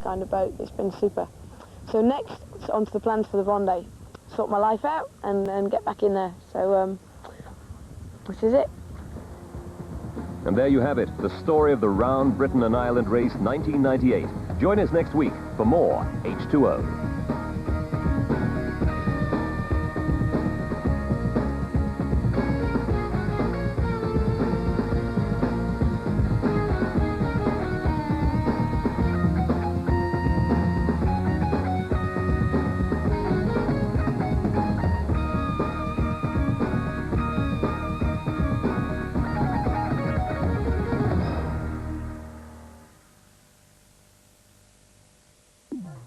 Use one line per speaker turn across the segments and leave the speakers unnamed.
kind of boat. It's been super. So next, it's on to the plans for the Vendée. Sort my life out and get back in there. So this is it.
And there you have it, the story of the Round Britain and Ireland race 1998. Join us next week for more H2O.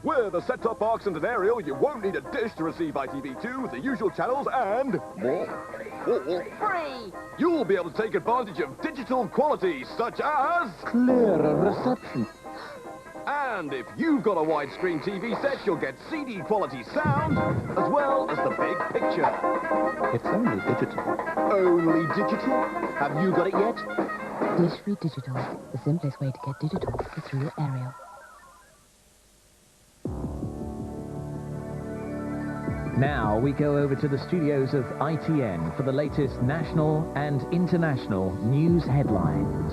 With a set-top box and an aerial, you won't need a dish to receive ITV2, the usual channels, and more. Free! You'll be able to take advantage of digital qualities such as...
clearer reception.
And if you've got a widescreen TV set, you'll get CD quality sound, as well as the big picture.
It's only digital.
Only digital? Have you got it yet?
Dish-free digital. The simplest way to get digital is through your aerial.
Now we go over to the studios of ITN for the latest national and international news headlines.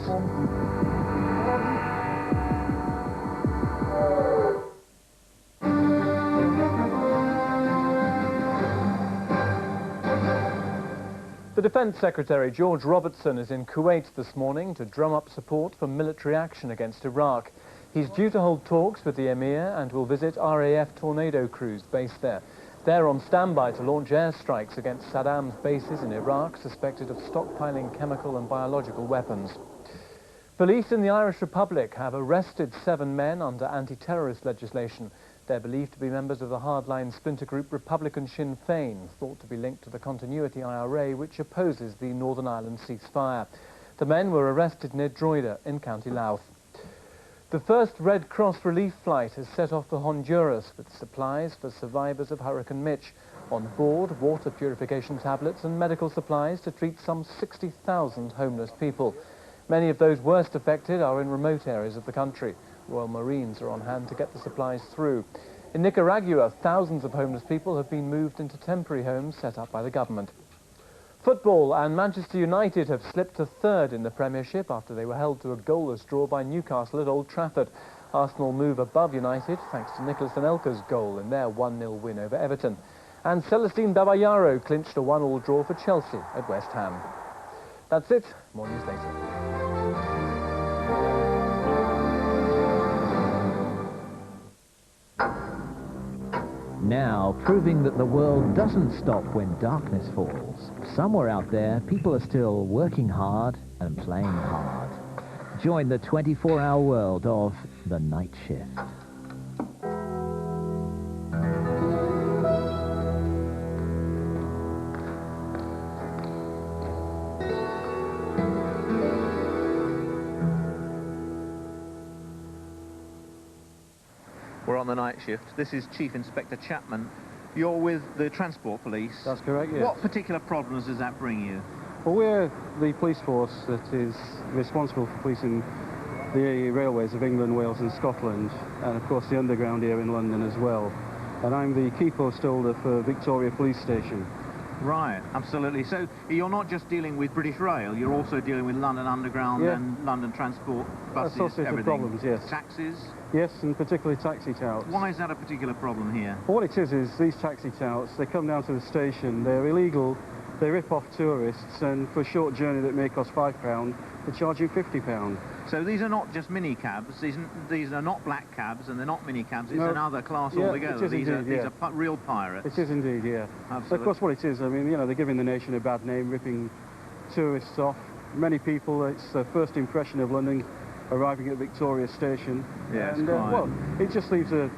The Defence Secretary George Robertson is in Kuwait this morning to drum up support for military action against Iraq. He's due to hold talks with the Emir and will visit RAF Tornado crews based there. They're on standby to launch airstrikes against Saddam's bases in Iraq, suspected of stockpiling chemical and biological weapons. Police in the Irish Republic have arrested 7 men under anti-terrorist legislation. They're believed to be members of the hardline splinter group Republican Sinn Féin, thought to be linked to the Continuity IRA, which opposes the Northern Ireland ceasefire. The men were arrested near Drogheda in County Louth. The first Red Cross relief flight has set off for Honduras with supplies for survivors of Hurricane Mitch. On board, water purification tablets and medical supplies to treat some 60,000 homeless people. Many of those worst affected are in remote areas of the country. Royal Marines are on hand to get the supplies through. In Nicaragua, thousands of homeless people have been moved into temporary homes set up by the government. Football, and Manchester United have slipped to 3rd in the Premiership after they were held to a goalless draw by Newcastle at Old Trafford. Arsenal move above United thanks to Nicolas Anelka's goal in their 1-0 win over Everton. And Celestine Babayaro clinched a 1-1 draw for Chelsea at West Ham. That's it. More news later.
Now, proving that the world doesn't stop when darkness falls. Somewhere out there, people are still working hard and playing hard. Join the 24-hour world of The Night Shift.
We're on the night shift. This is Chief Inspector Chapman. You're with the Transport Police.
That's correct, yes.
What particular problems does that bring you?
Well, we're the police force that is responsible for policing the railways of England, Wales and Scotland, and of course the underground here in London as well. And I'm the key post holder for Victoria Police Station.
Right, absolutely. So you're not just dealing with British Rail, you're also dealing with London Underground and London Transport, buses,
associated
everything.
Problems, yes.
Taxis?
Yes, and particularly taxi touts.
Why is that a particular problem here?
Well, what it is these taxi touts, they come down to the station, they're illegal, they rip off tourists, and for a short journey that may cost £5, they charge you £50.
So these are not just mini cabs, these are not black cabs and they're not mini cabs, it's another class altogether. These are real pirates.
It is indeed, yeah.
Absolutely.
Of course what it is, I mean, you know, they're giving the nation a bad name, ripping tourists off. Many people, it's their first impression of London arriving at Victoria Station.
Yes,
and well, it just leaves a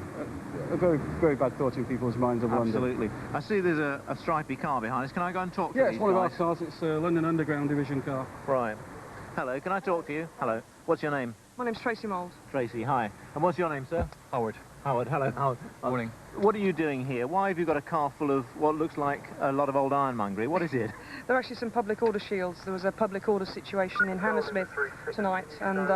very, very bad thought in people's minds of London.
Absolutely. I see there's a stripy car behind us. Can I go and talk to you?
Yeah, it's one of our cars. It's a London Underground Division car.
Right. Hello, can I talk to you? Hello. What's your name?
My name's Tracy Mould.
Tracy, hi. And what's your name, sir?
Howard.
Howard, hello. Howard.
Morning.
What are you doing here? Why have you got a car full of what looks like a lot of old ironmongery? What is it?
There are actually some public order shields. There was a public order situation in Hammersmith tonight, and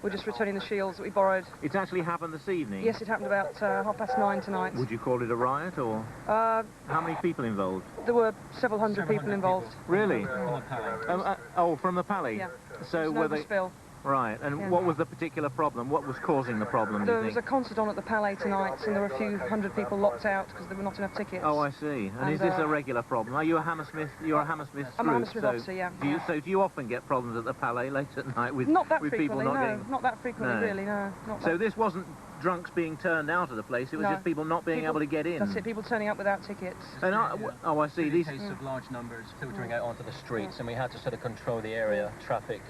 we're just returning the shields that we borrowed.
It's actually happened this evening?
Yes, it happened about 9:30 tonight.
Would you call it a riot, or how many people involved?
There were several hundred people involved.
Really?
From the Palais.
From the Palais?
Yeah.
So were they...
Spill.
Right, and what was the particular problem? What was causing the problem, do you
There
think?
was a concert on at the Palais tonight, and there were a few hundred people locked out because there were not enough tickets.
Oh, I see. And is this a regular problem? Are you a Hammersmith? You're a Hammersmith
I'm a Hammersmith officer, yeah.
So do you often get problems at the Palais late at night with
not that
with
frequently,
people not
no.
getting...
Not that frequently, really, no. Not
So
that.
this wasn't drunks being turned out of the place, it was just people not being able to get in?
That's it, people turning up without tickets.
And I see.
These case of large numbers filtering out onto the streets, and we had to sort of control the area, traffic,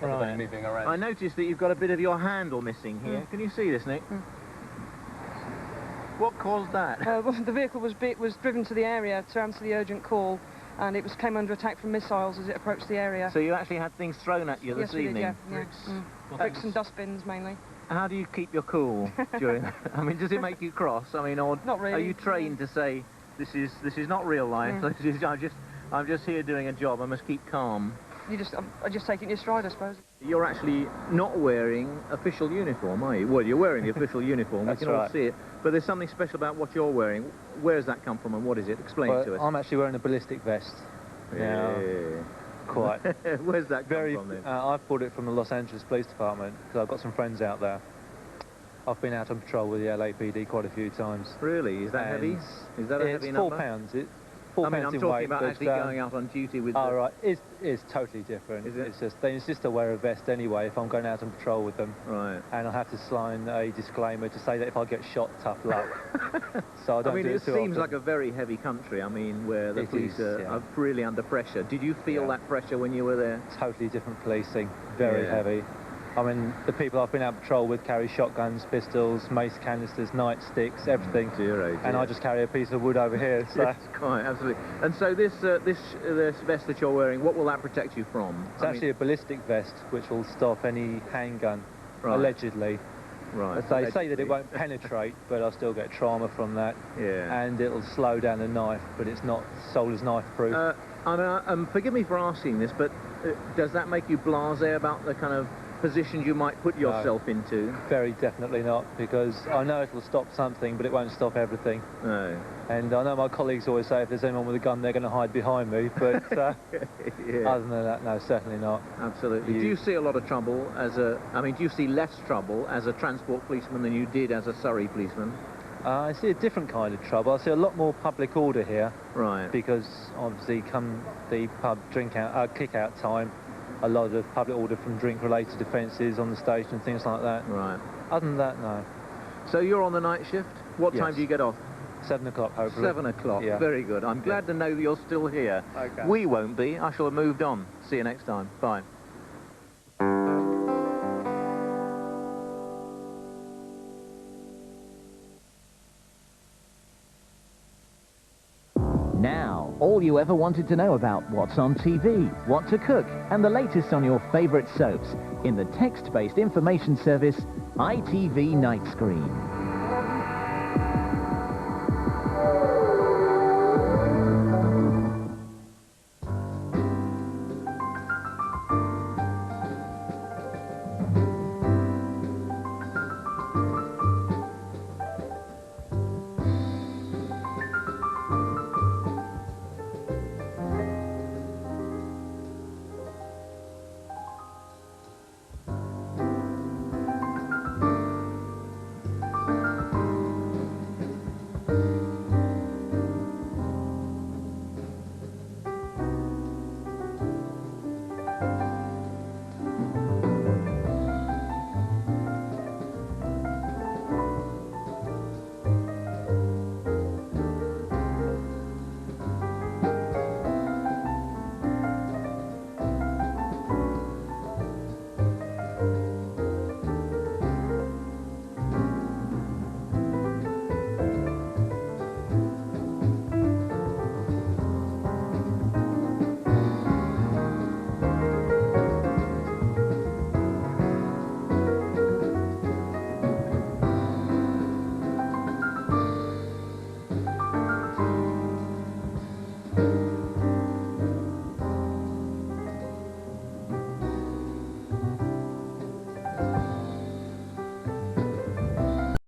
everybody moving around.
I noticed that you've got a bit of your handle missing here. Can you see this, Nick? What caused that?
The vehicle was driven to the area to answer the urgent call, and it came under attack from missiles as it approached the area.
So you actually had things thrown at you this evening?
Yes, we did, yeah. Bricks and dustbins, mainly.
How do you keep your cool during... I mean, does it make you cross? I mean, or
not really.
Are you trained to say, this is not real life, I'm just here doing a job, I must keep calm?
I just take it in your stride, I suppose.
You're actually not wearing official uniform, are you? Well, you're wearing the official uniform, we can all see it, but there's something special about what you're wearing. Where does that come from and what is it? Explain it to us.
I'm actually wearing a ballistic vest.
Yeah.
Quite.
Where's that come from then?
I've bought it from the Los Angeles Police Department because I've got some friends out there. I've been out on patrol with the LAPD quite a few times.
Really? Is that heavy? Is that a heavy number?
It's 4 pounds. I mean, I'm talking about actually going out on duty with... Oh,
right.
It's totally different.
Is it?
It's just to wear a vest anyway if I'm going out on patrol with them.
Right.
And I have to sign a disclaimer to say that if I get shot, tough luck. So I don't do it too
seems
often.
like a very heavy country, I mean, where the police are really under pressure. Did you feel that pressure when you were there?
Totally different policing. Very heavy. I mean, the people I've been out patrol with carry shotguns, pistols, mace canisters, nightsticks, everything.
Dear.
And I just carry a piece of wood over here. So.
Yes, quite, absolutely. And so this vest that you're wearing, what will that protect you from?
It's actually a ballistic vest, which will stop any handgun, allegedly.
Right.
They say that it won't penetrate, but I'll still get trauma from that.
Yeah.
And it'll slow down the knife, but it's not soldier's knife proof.
Forgive me for asking this, but does that make you blasé about the kind of positions you might put yourself into?
Very definitely not, because I know it'll stop something, but it won't stop everything.
No.
And I know my colleagues always say if there's anyone with a gun, they're going to hide behind me, but other than that, no, certainly not.
Absolutely. Do you see a lot of trouble do you see less trouble as a transport policeman than you did as a Surrey policeman?
I see a different kind of trouble. I see a lot more public order here.
Right.
Because obviously come the pub kick-out time, a lot of public order from drink-related offences on the station, things like that.
Right.
Other than that, no.
So you're on the night shift? What time do you get off?
7 o'clock, hopefully.
7 o'clock,
yeah.
Very good. I'm glad to know that you're still here.
Okay.
We won't be. I shall have moved on. See you next time. Bye.
Now, all you ever wanted to know about what's on TV, what to cook, and the latest on your favourite soaps in the text-based information service, ITV Nightscreen.